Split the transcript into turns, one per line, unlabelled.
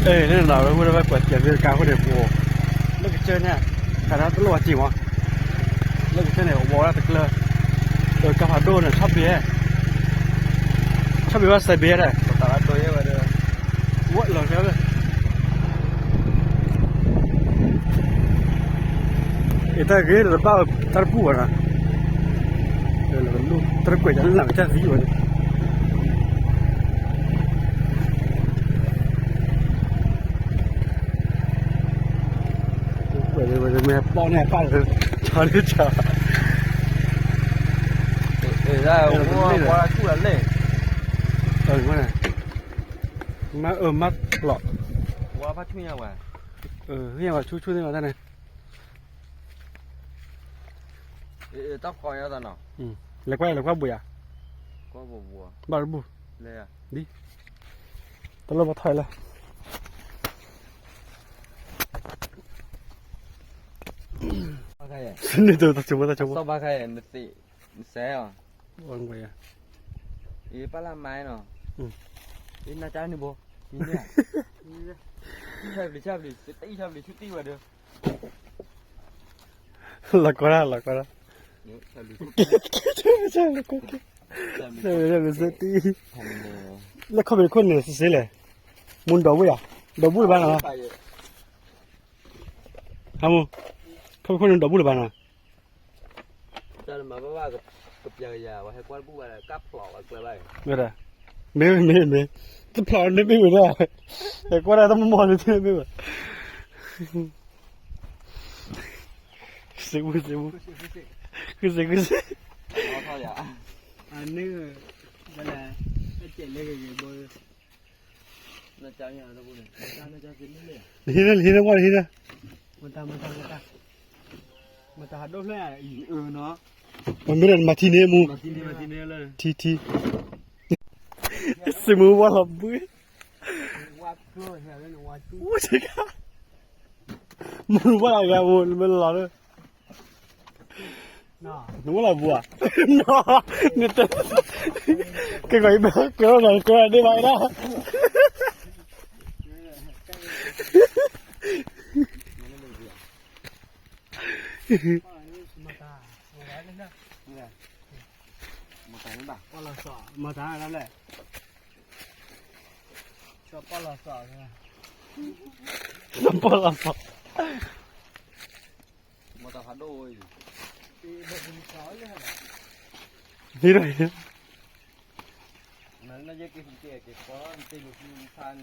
นั่นเราพูดว่าเปิดเกียรติการเขาเดี๋ยวโว้แล้วก็เจอเนี่ยแต่ถ้าตลอดจริงวะแล้วก็เจอเนี่ยโว้แล้วตะเกียบกาฟาโดเนี่ยชอบเบียว่าใส่เบียเลย
ตลาดตัวเยอะกว่าเดิม
วัดหลงแล้วเลยแต่ก็เราบ้าตระปูนะเราลูกตระกุยจะหลังจะสีอยู่เลยแม่ป้อนเนี่ยป้าเลยชอบนี่จ้า
ได้ว่าช่วยเลย
มาหลอก
ว่าพัดช่วยว่ะ
เนี่ยว่าช่วยได้มาได้ไง
ต้องคอยแล้วตอนน่ะ
แล้วก็บุยอ่ะ
ก็บัว
บ้าบุ
เลยอ่ะ
ดิตลอดมาถอยละ
ใครอ่ะ
นี่ตัวตะจมูก
สอบใครอ่ะมันสิแซ่อ่ะ
วันบุยอ่ะ
ปลาไม้เนาะน่าจะนี่บ่นี่เนี่ยชอบดิชุดตีว่ะเด้อ
ละก็ได้ใช่ละก็ใช่สตีแล้วเขาเป็นคนเนี่ยสิเลยมุนดอกบุยอ่ะดอกบุยบ้านอ่ะฮะมูเขาเป็นคนดอกบุยบ้านอ่ะ
จะมาว่ากับยาว่าให้กวนผู้ว่ากับปลอกอะไร
ไม่ได้ไม่จะพลอนไม่ได้แต่กว่าได้ต้องมองเลยที่ไม่ได้สิคือ
เขาอย่า
อันนี้ก็อะไรเจ็ดเลยกันบ่
น่าจะอย่างนั้นบุญน่าจะกินนี่เลย
ทีนั้นว่าทีนั้น
มันตาดูแลเนาะ
มันไม่ได้มาที่นี่มู
มาที่นี่เลย
ทีสมูว่าหลับบุ้ย
ว่าเพื่อเห็นแล้วว่าจู้
ใช่ค่ะมันว่าอะไรกันมันหลับเลยนึกว่าหลับบัวเนี่ยก็ไงบ้างก็หลับก็ได้ไหมนะมาทางนั่นแหละชอบปลาสอใช่ไหมปลาสอ
มาตาพัดโดย
นี่เลย
นั่นน่าจะกินเก๋ก้อนตีลูกทาน